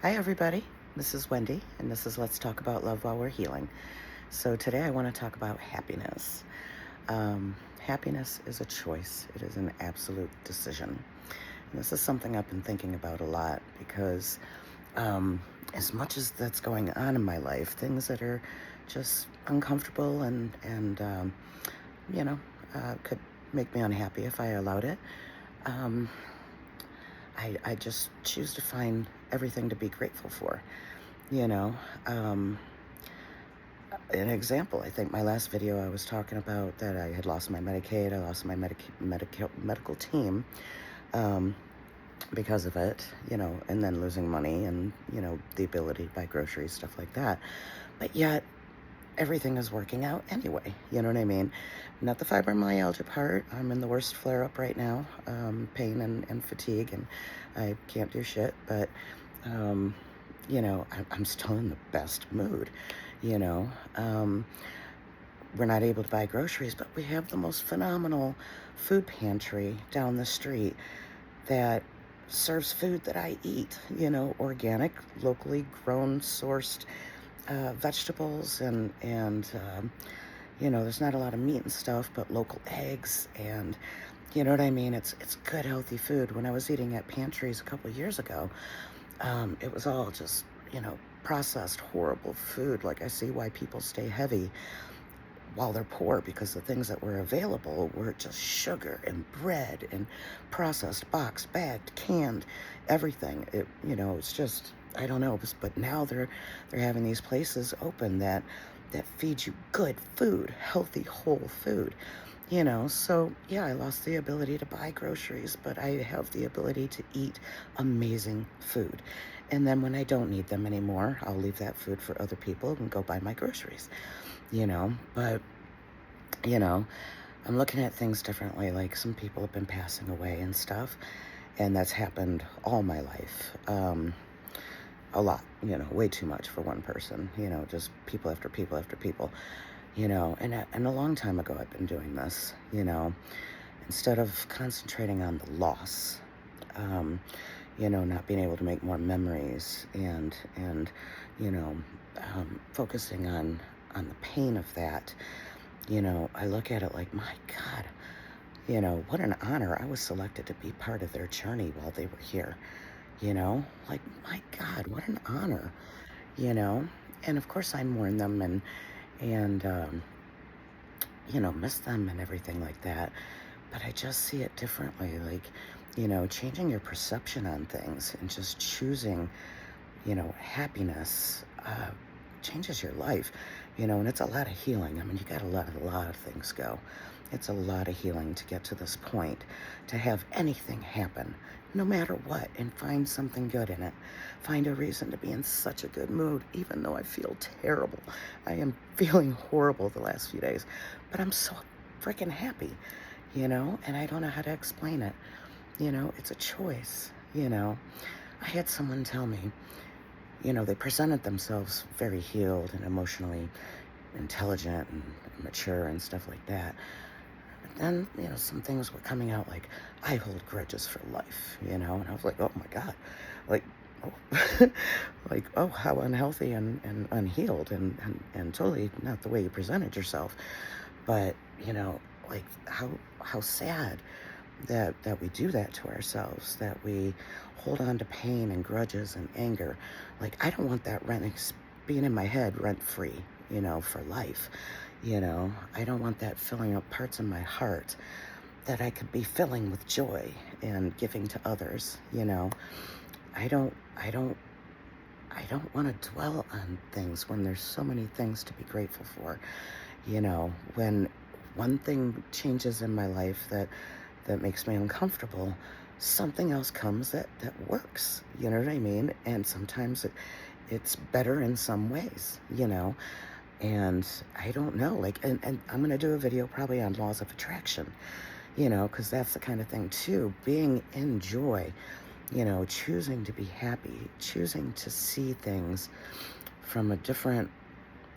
Hi, everybody. This is Wendy, and this is Let's Talk About Love While We're Healing. So, today I want to talk about happiness. Happiness is a choice, it is an absolute decision. And this is something I've been thinking about a lot because, as much as that's going on in my life, things that are just uncomfortable and could make me unhappy if I allowed it. Um, I just choose to find everything to be grateful for. You know, um, an example, I think my last video I was talking about that I had lost my Medicaid, I lost my medical team um, because of it, and then losing money and, the ability to buy groceries, stuff like that. But yet, everything is working out anyway, you know what I mean? Not the fibromyalgia part. I'm in the worst flare-up right now, pain and fatigue, and I can't do shit, but um, I'm still in the best mood, you know. We're not able to buy groceries, but we have the most phenomenal food pantry down the street that serves food that I eat, organic, locally grown, sourced vegetables and there's not a lot of meat and stuff, but local eggs and you know what I mean? It's good, healthy food. When I was eating at pantries a couple of years ago, it was all just, processed, horrible food. Like, I see why people stay heavy while they're poor, because the things that were available were just sugar and bread and processed, boxed, bagged, canned, everything. It's just, I don't know. But now they're having these places open that feed you good food, healthy, whole food. So yeah, I lost the ability to buy groceries, but I have the ability to eat amazing food. And then when I don't need them anymore, I'll leave that food for other people and go buy my groceries, But, you know, I'm looking at things differently. Like, some people have been passing away and stuff, and that's happened all my life. A lot, way too much for one person, just people after people after people. And a long time ago I've been doing this, instead of concentrating on the loss, um, not being able to make more memories and you know, focusing on the pain of that. I look at it like, my God, what an honor. I was selected to be part of their journey while they were here, like, my God, what an honor, you know, and of course I mourn them and miss them and everything like that. But I just see it differently, like, changing your perception on things and just choosing, happiness changes your life, and it's a lot of healing. I mean, you got to let a lot of things go. It's a lot of healing to get to this point, to have anything happen, no matter what, and find something good in it. Find a reason to be in such a good mood, even though I feel terrible. I am feeling horrible the last few days, but I'm so freaking happy, and I don't know how to explain it. It's a choice, I had someone tell me, they presented themselves very healed and emotionally intelligent and mature and stuff like that. But then, some things were coming out like, I hold grudges for life, and I was like, oh my God, like, oh, like, oh, how unhealthy and unhealed and totally not the way you presented yourself. But, like, how sad that we do that to ourselves, that we hold on to pain and grudges and anger. Like, I don't want that being in my head rent free, for life. I don't want that filling up parts of my heart that I could be filling with joy and giving to others. I don't I don't I don't want to dwell on things when there's so many things to be grateful for. When one thing changes in my life that makes me uncomfortable, something else comes that works. You know what I mean? And sometimes it's better in some ways, and I don't know, like, and I'm going to do a video probably on laws of attraction, because that's the kind of thing too, being in joy, choosing to be happy, choosing to see things from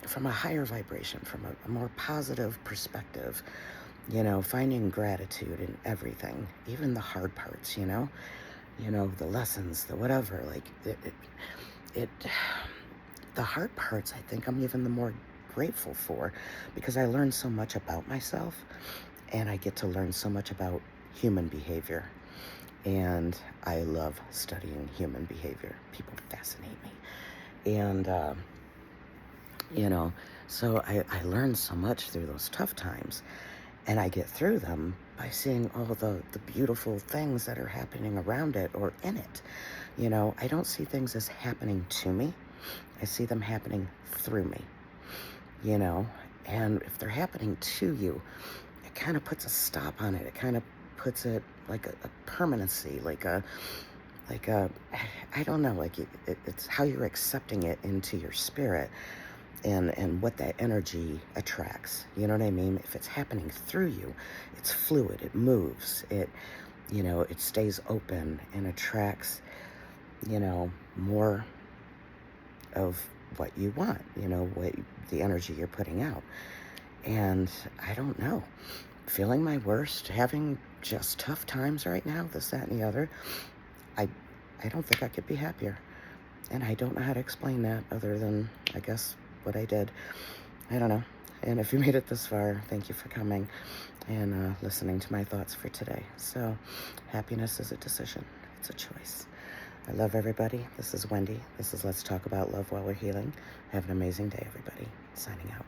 from a higher vibration, from a more positive perspective, finding gratitude in everything, even the hard parts, the lessons, the whatever, like, it, the hard parts, I think I'm even the more grateful for, because I learned so much about myself, and I get to learn so much about human behavior. And I love studying human behavior. People fascinate me. And, you know, so I learned so much through those tough times. And I get through them by seeing all the beautiful things that are happening around it or in it. I don't see things as happening to me. I see them happening through me, you know. And if they're happening to you, it kind of puts a stop on it. It kind of puts it like a permanency, like a, I don't know, like it's how you're accepting it into your spirit, and what that energy attracts. You know what I mean? If it's happening through you, it's fluid, it moves, it stays open and attracts, more of what you want, what the energy you're putting out. And I don't know, feeling my worst, having just tough times right now, this, that, and the other, I, I don't think I could be happier. And I don't know how to explain that other than, I guess, what I did. I don't know. And if you made it this far, thank you for coming and listening to my thoughts for today. So, happiness is a decision. It's a choice. I love everybody. This is Wendy. This is Let's Talk About Love While We're Healing. Have an amazing day, everybody. Signing out.